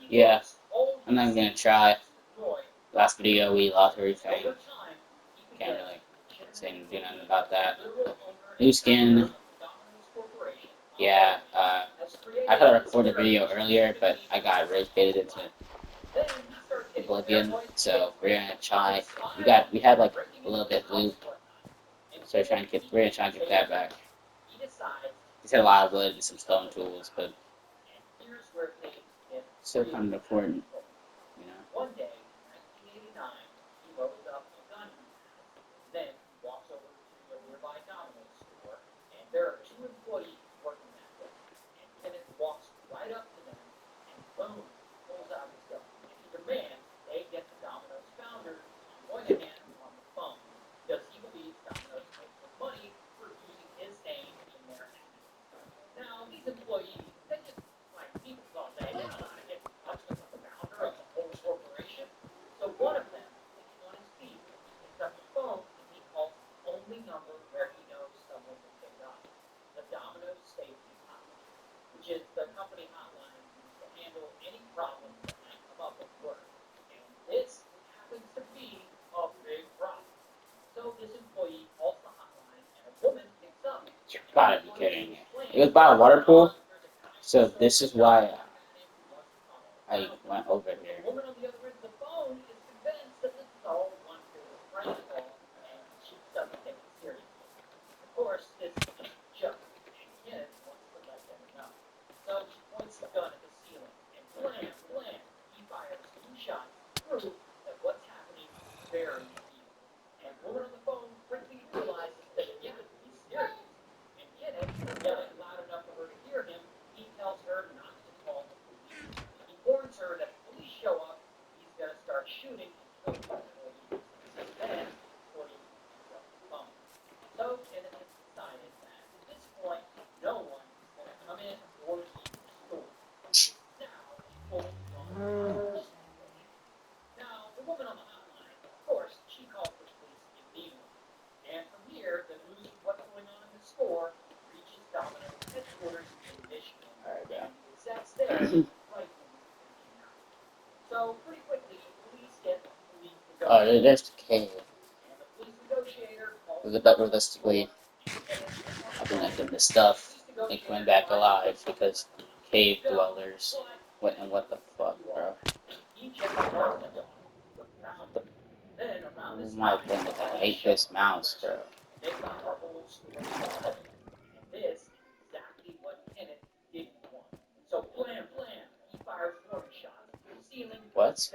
Yeah, I'm not gonna try. Last video we lost everything. Can't really do nothing about that. New skin. Yeah, I thought I recorded a video earlier, but I got rage baited into Oblivion, so we're gonna try. We had like a little bit loot, so we're gonna try and get that back. Just had a lot of wood and some stone tools, but still kind of important, you know. You gotta be kidding me. It was by a water pool, so this is why I went over here. Oh, there's the cave. But realistically, I think I did this stuff and coming back alive because cave dwellers. What the fuck, bro? Oh my goodness, I hate this mouse, bro. What?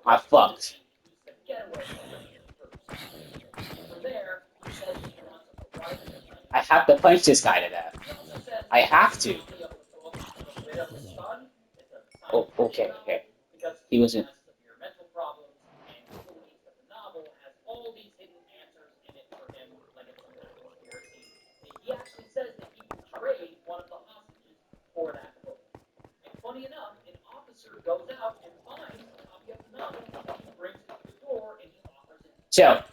I fucked. I have to punch this guy to death. I have to. Oh, okay, okay. He wasn't. Chill.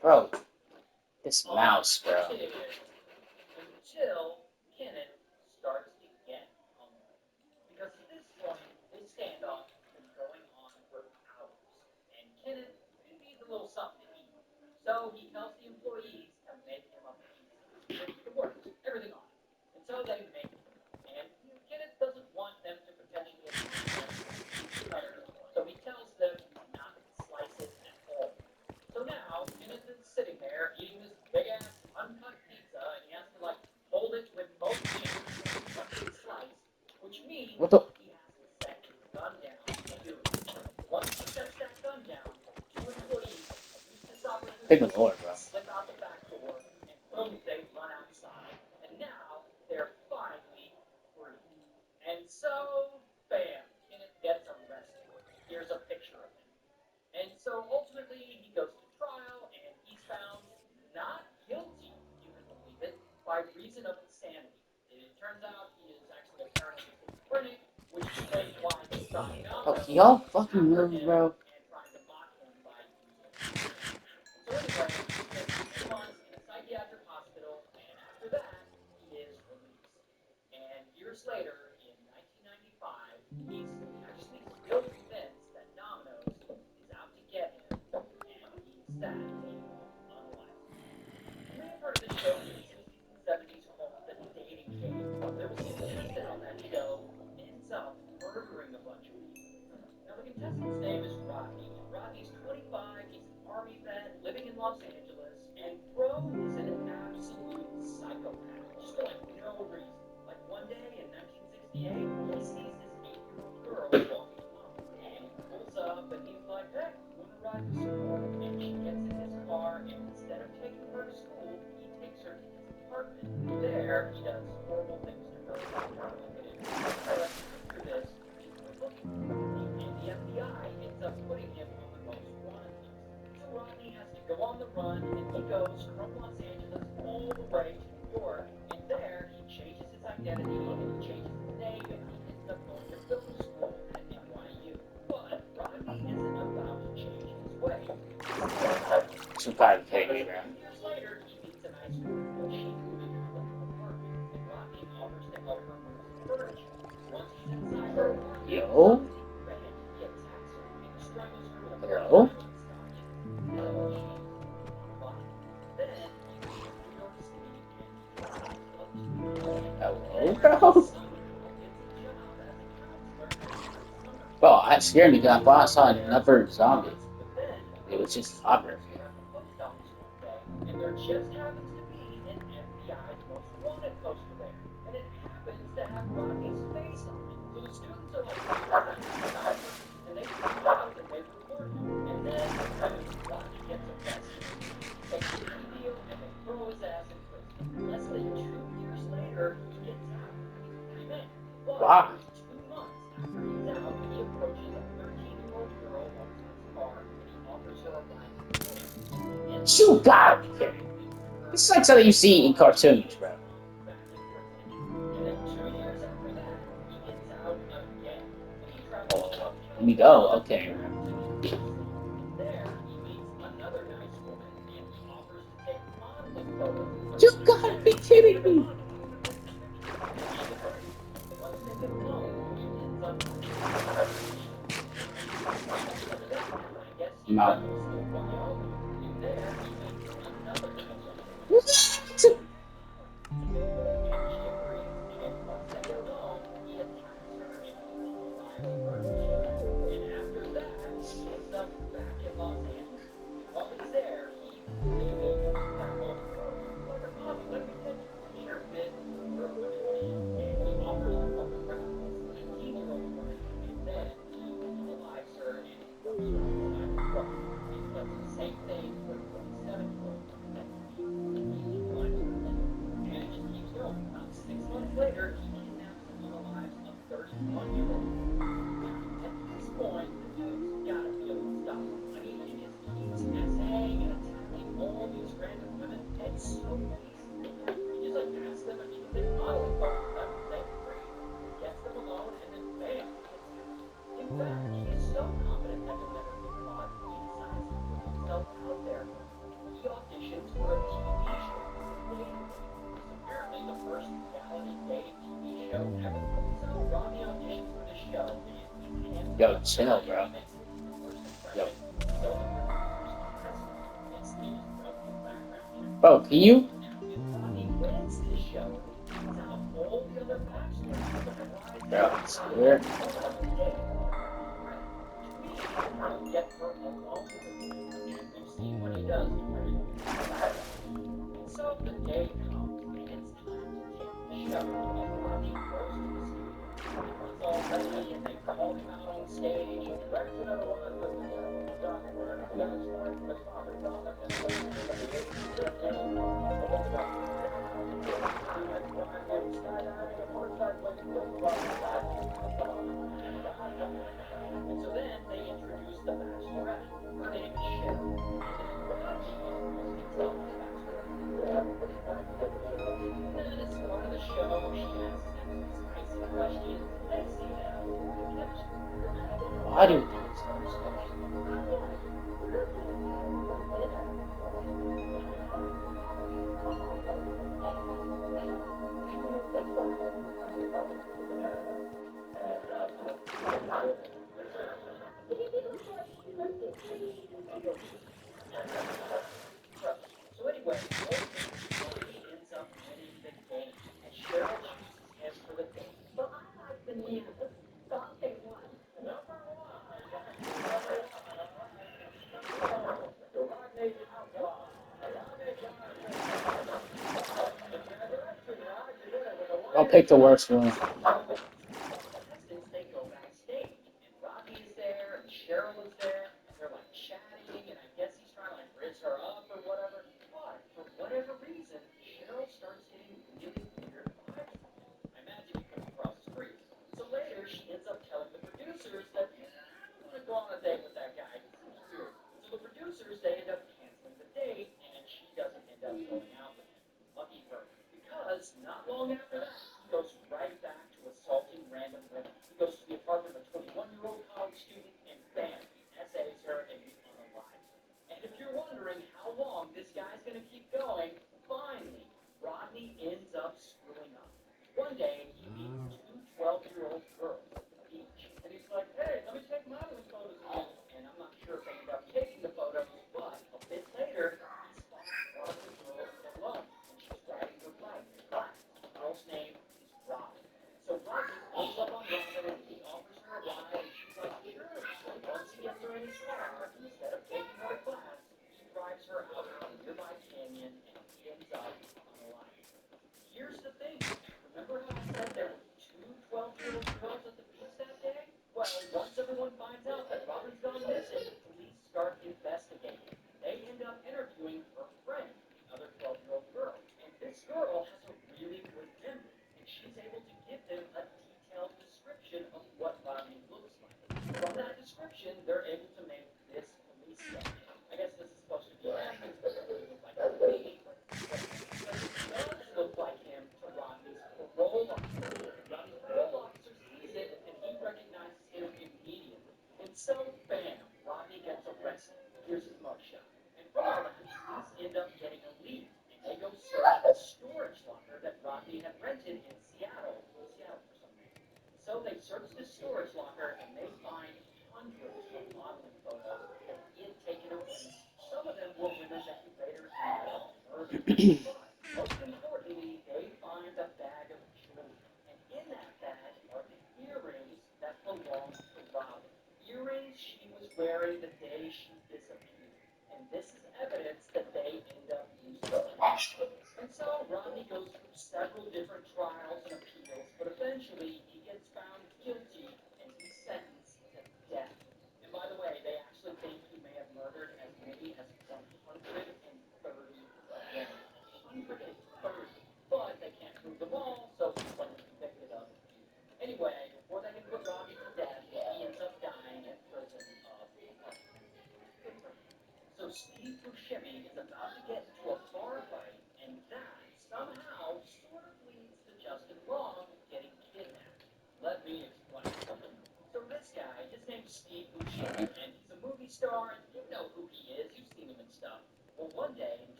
Bro, this mouse, bro. What the? Good lord, bro. Oh, can y'all fucking move, bro? Some kind of kidding me, bro. Yo? Hello? Hello, bro? Bro, that scared me because I thought I saw another zombie. It was just hopping. Wow. You gotta be kidding me. It's like something you see in cartoons, bro. Let me go. Okay. You gotta be kidding me. I'm out. What? Yo, chill, bro. Yo. Bro, can you? Bro, it's weird. I'll pick the worst one.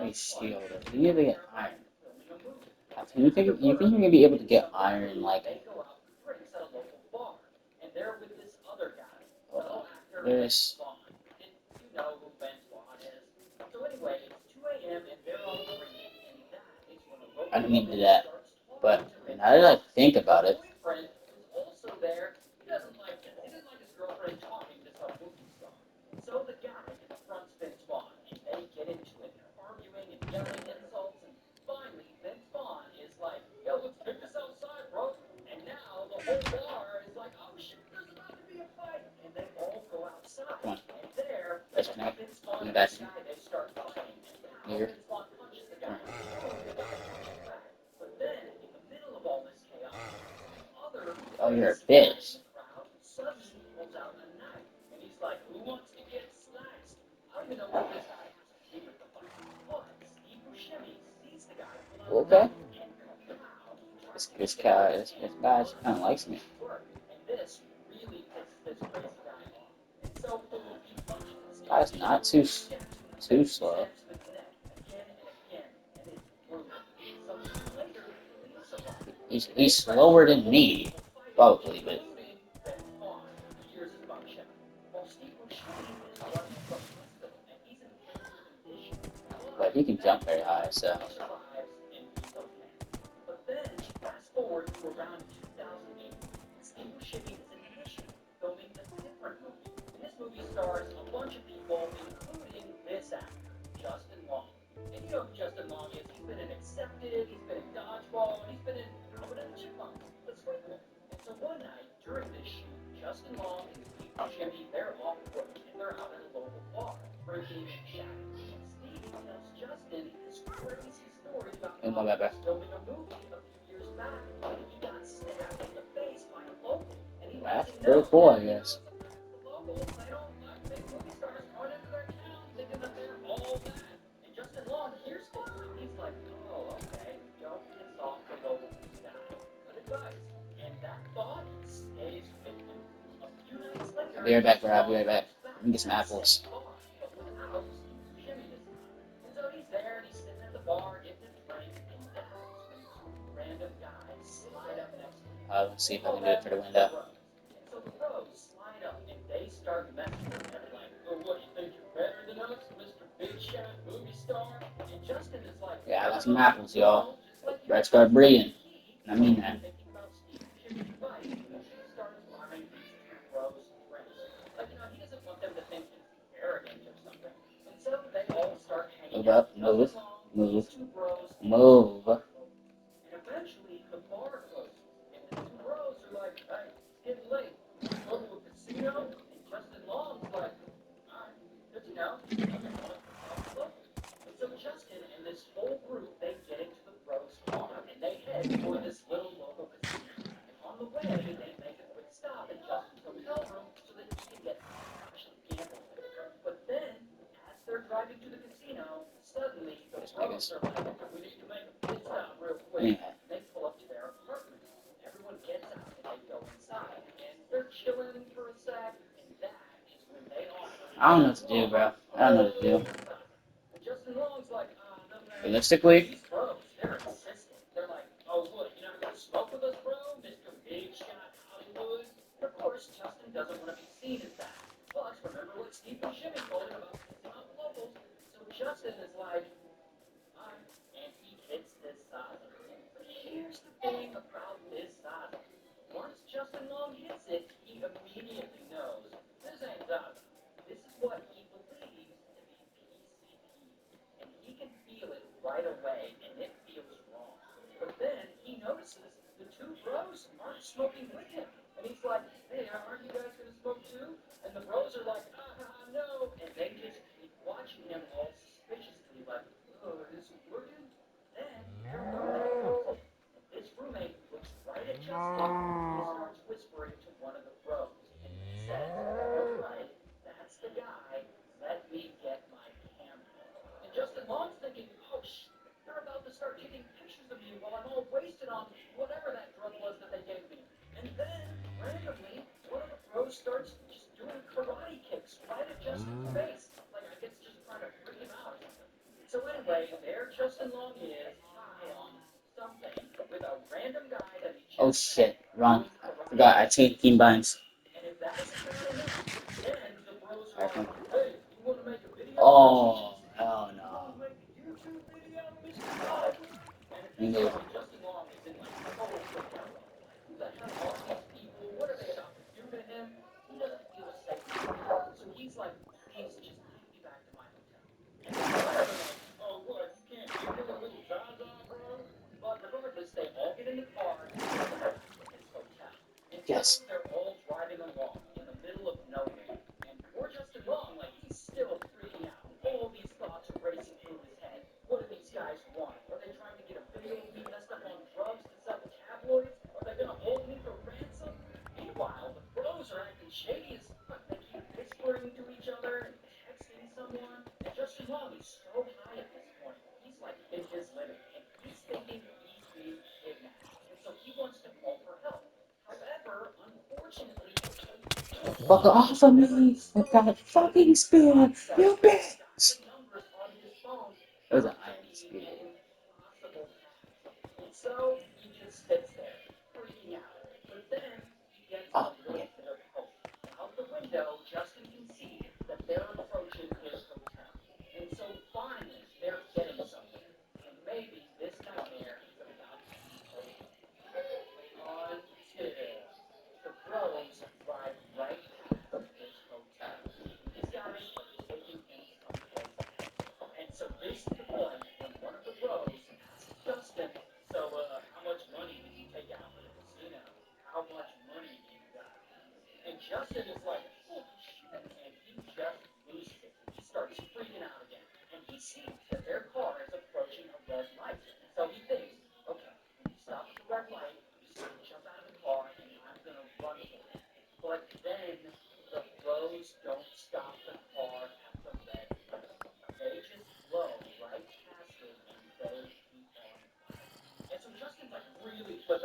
He's shielded. You need to get iron. You think you're gonna be able to get iron like there's I didn't mean to do that. But now that I think about it, come on, disconnect. Come back here. Oh, you're a bitch. Okay. This guy kind of likes me. This guy's not too slow. He's slower than me, probably, but he can jump very high, so. Oh my bad, bad. That's pretty cool, I guess. I'll be right back, bro. I'll be right back. Let me get some apples. Let's see if I can do it for the window. Yeah, I got some apples, y'all. Let's start breeding. I mean that. Move up, move, move, move. Anyway. I don't know what to do, bro. I don't know what to do. Realistically, oh shit, wrong. I forgot. I changed team binds. Oh, hell no. You yes. Fuck off of me! I got a fucking spear! You bitch! It was an iron spear. What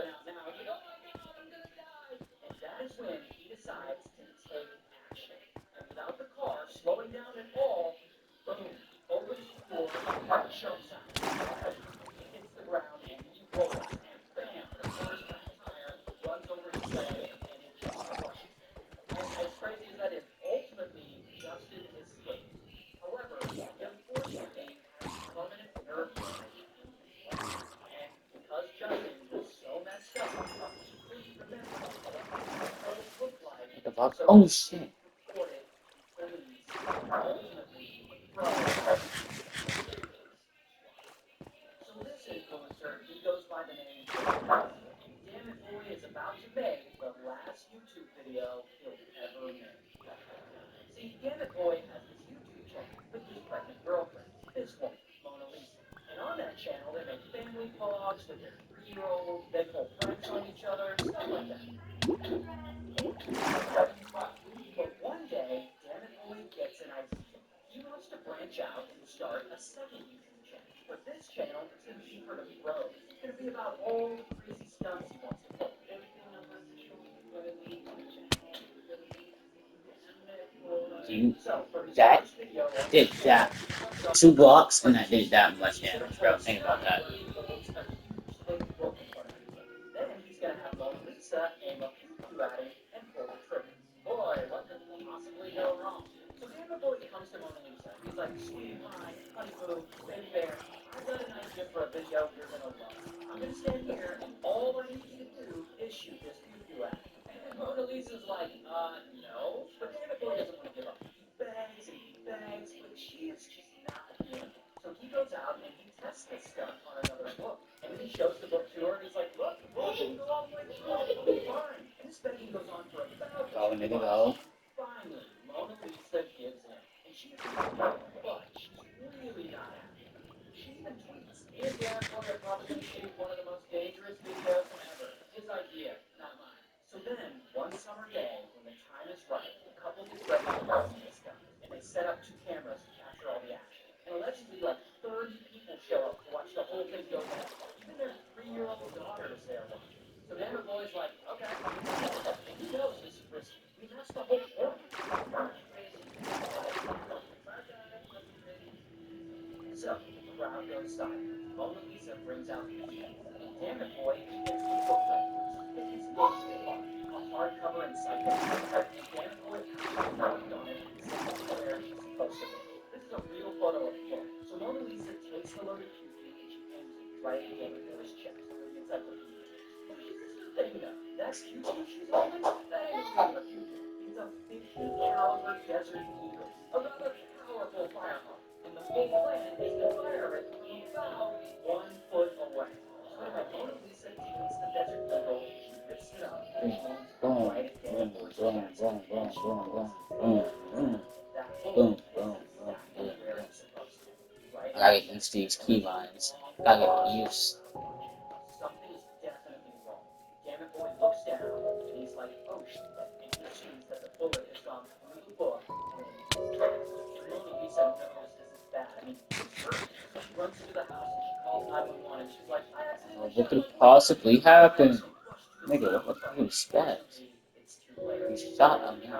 the fuck? Oh shit! You that did that 2 blocks and that did that much damage, bro. Think about that. Go, nigga, go. Boom, boom, boom, boom, boom, boom, boom, boom, boom, boom, boom, boom. I gotta get used to these key lines. Gotta get used. What could possibly happen? Nigga, what do you expect? He shot a man.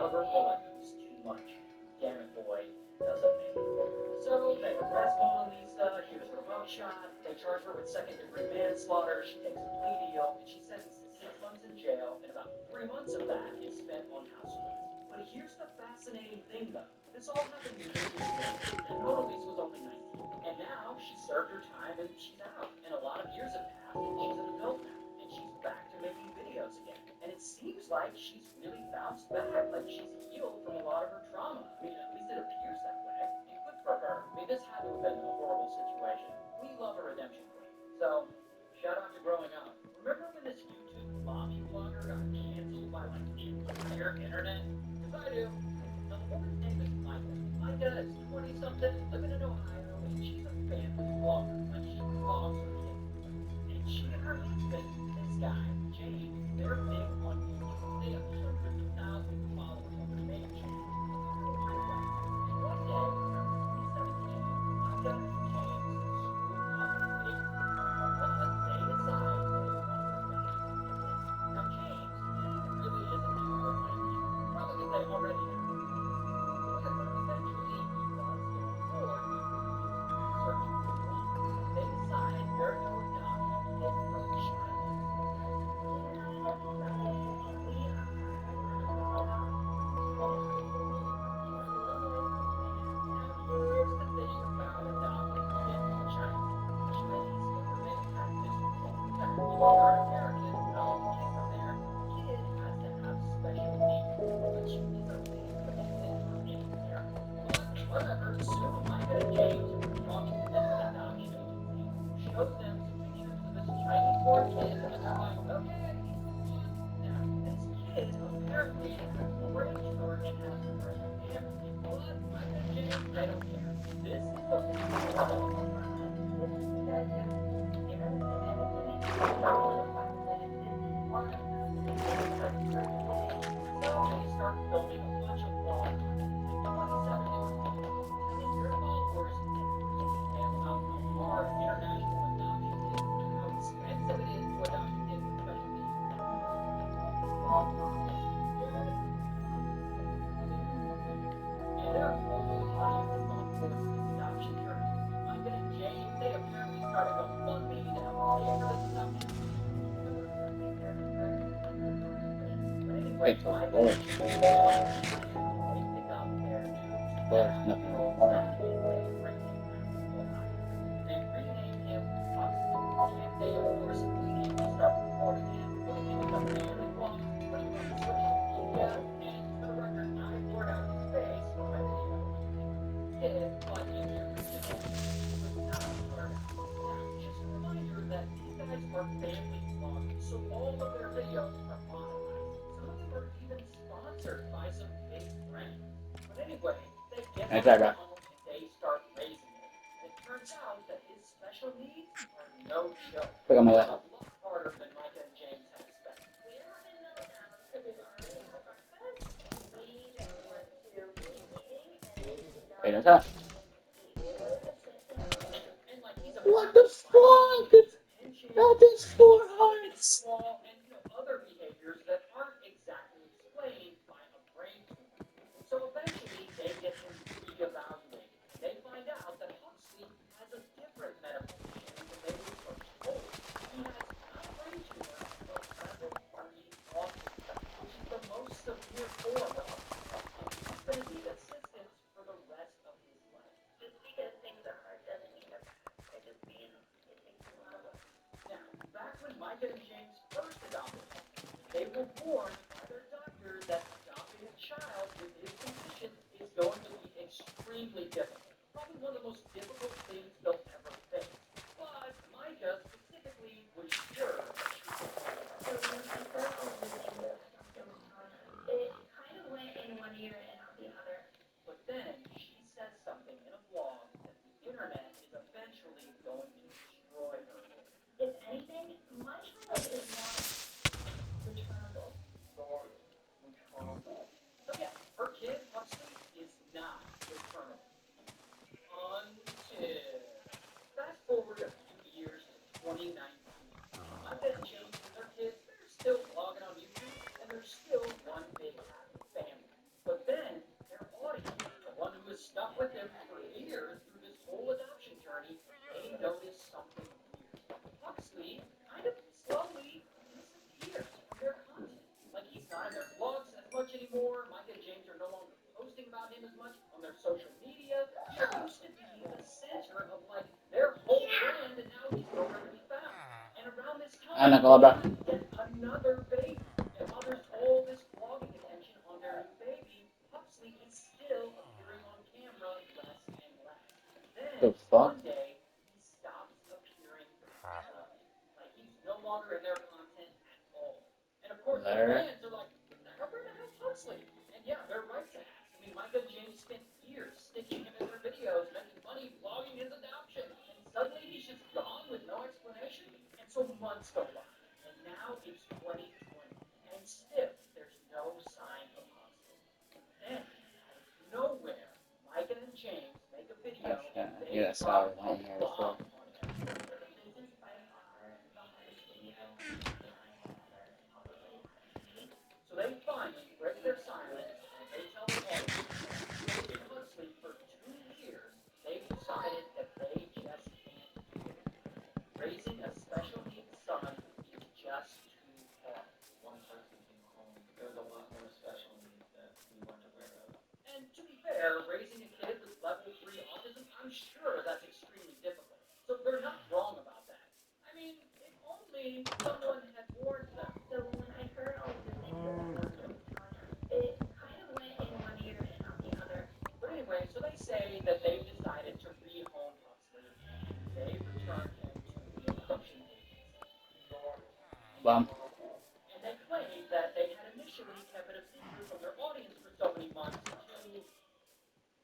Wait till Lord. There's nothing more. I got that. Look at my lap. Wait, what's that? What the fuck? That is 4 hearts. Anak kalau bak. The fuck? There. Yeah, sorry, I'm here before. But anyway, so they say that they've decided to rehome Huxley. They've returned him to the encryption bump. And they claim that they had initially kept it a secret from their audience for so many months to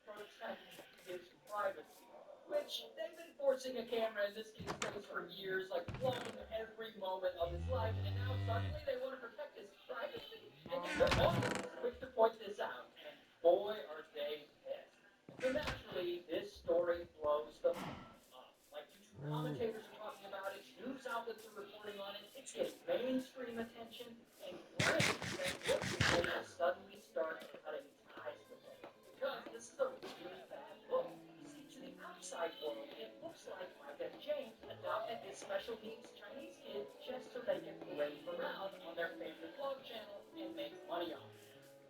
protect his privacy. Which they've been forcing a camera in this kid's face for years, like vlogging every moment of his life, and now suddenly they want to protect his privacy? And yet their audience is quick to point this out, and boy are they pissed. So naturally, this story blows the up. Like YouTube commentators are talking about it, news outlets are reporting on it, it's getting mainstream attention, and great, then look, they will suddenly start cutting ties with it. Because this is a really bad look. You see, to the outside world, it looks like Micah James adopted this special needs Chinese kid just so they can parade him around on their family vlog channel and make money off it.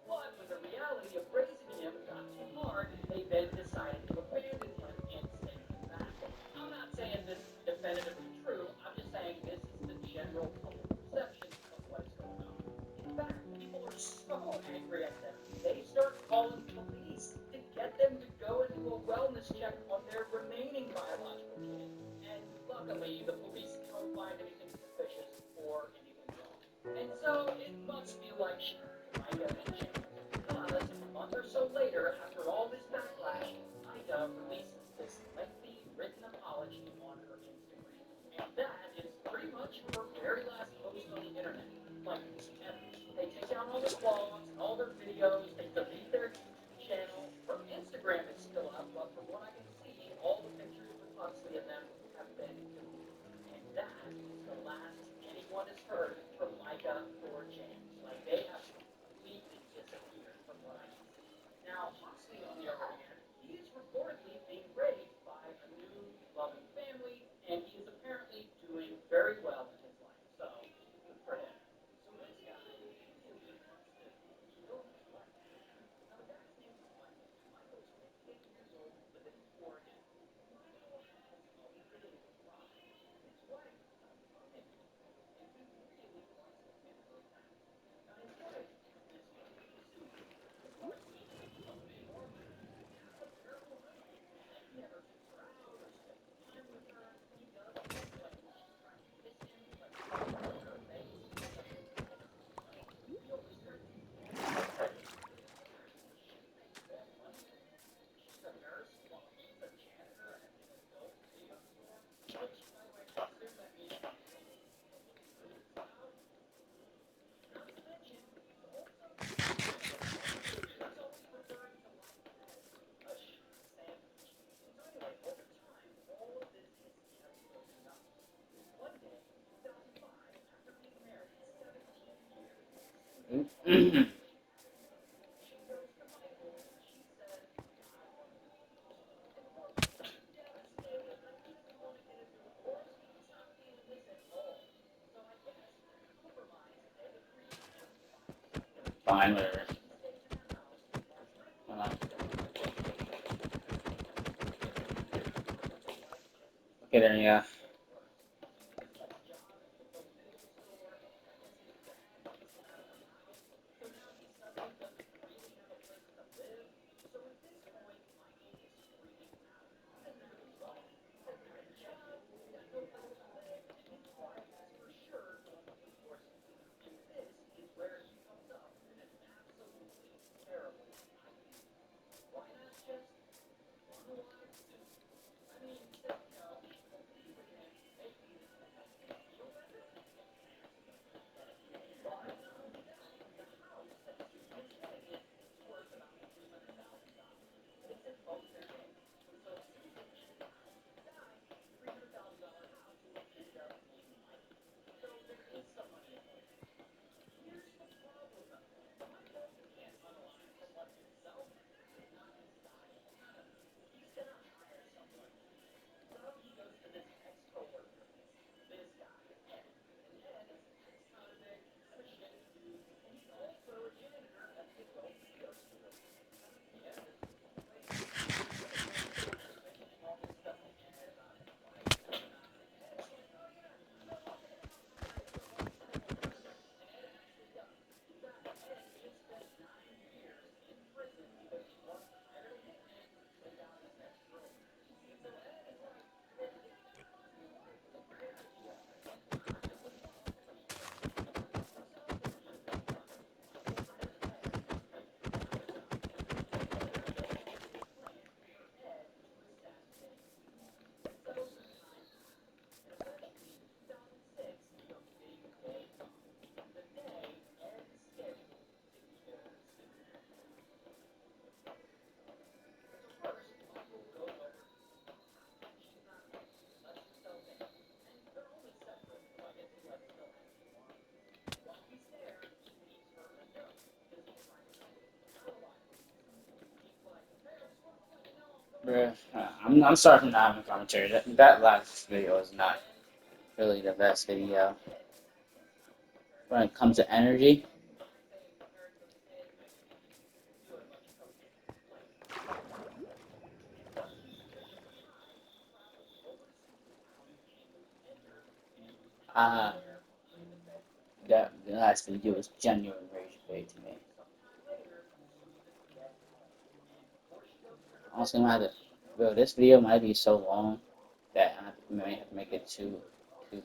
But when the reality of raising him got too hard, they then decided to abandon him and send him back. I'm not saying this is definitively true, I'm just saying this is the general public perception of what is going on. In fact, people are so angry at them, they start calling police to get them to go and do a wellness check on their remaining biological kid. And luckily, the police don't find anything suspicious or anything wrong. And so it must feel like Ida and James. Because a month or so later, after all this backlash, Ida releases this lengthy written apology on her Instagram. And that is pretty much her very last post on the internet. Like, ever. They take down all their blogs and all their videos, they delete their YouTube channel. Her Instagram is still up, but from what I can see, all the pictures with Huxley and them have been deleted. And that is the last anyone has heard from Micah or James. Like, they have completely disappeared from what I can see. Now, Huxley, on the other hand, he is reportedly being raised by a new, loving family, and he is apparently doing very well in his life. So, good for him. So, this guy really wants to kill his wife. Now, the guy's name is Michael. Michael is 58 years old, living in Oregon. Michael has a really good ride. His wife is unemployment, and he really wants to get her back. Now, his wife is this super sweet, loving woman, has a terrible husband, and he never takes her out or spends time with her. He does things like when she's trying to kiss him, he lets her touch her face, he doesn't do this. Like, he always tries to she makes more money than him. She's a nurse while he's a janitor at an adult video store. Which, by the way, I assume that means not to mention, he's also he's always referring to life as a sandwich. And so anyway, over time, all of this has kept building up. One day, in 2005, after being married 17 years, she goes to Michael and she says, I want to divorce. And of course, he's devastated. Like, he doesn't want to get a divorce. He's not feeling this at all. So I guess, as a compromise, they agree to find somewhere to fine, whatever. She stays in the house as okay, there you go. I'm sorry for not having commentary. That last video was not really the best video. When it comes to energy, uh, that the last video was genuine rage bait to me. Honestly, bro, this video might be so long that I might have to make it two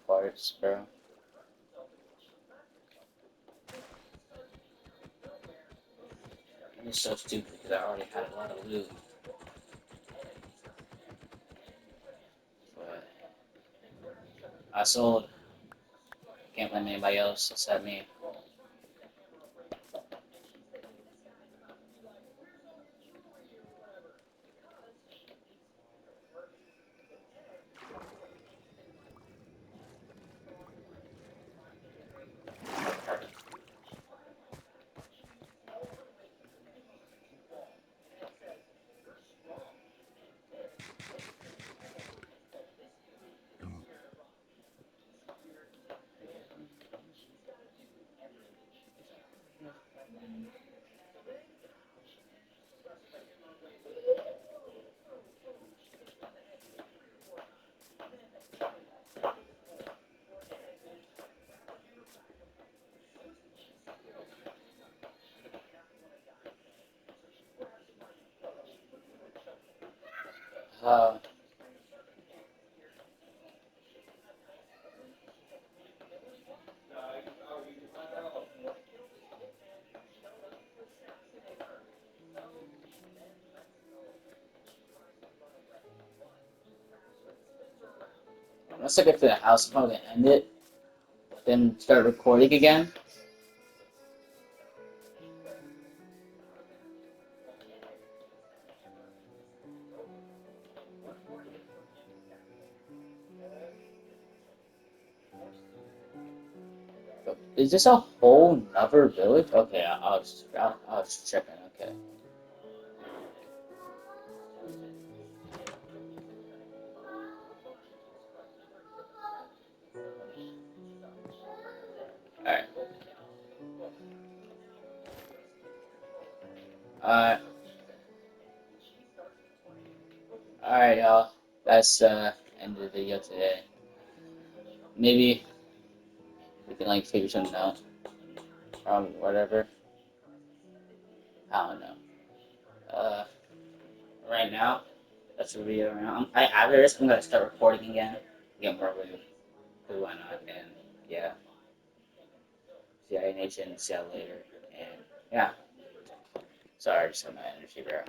parts, bro. It's so stupid because I already had a lot of loot, but I sold. Can't blame anybody else except me. Uh, Once I get to the house, I'm probably gonna end it, then start recording again. Is this a whole nother village? Okay, I was checking. Okay. Alright. Alright. Alright, y'all. That's end of the video today. Maybe we can like figure something out. Whatever. I don't know. Uh, right now, that's the video right now. After this, I'm gonna start recording again. Get more with why not? And yeah, CIA Nation. See you later. And yeah, sorry, just had my energy, bro.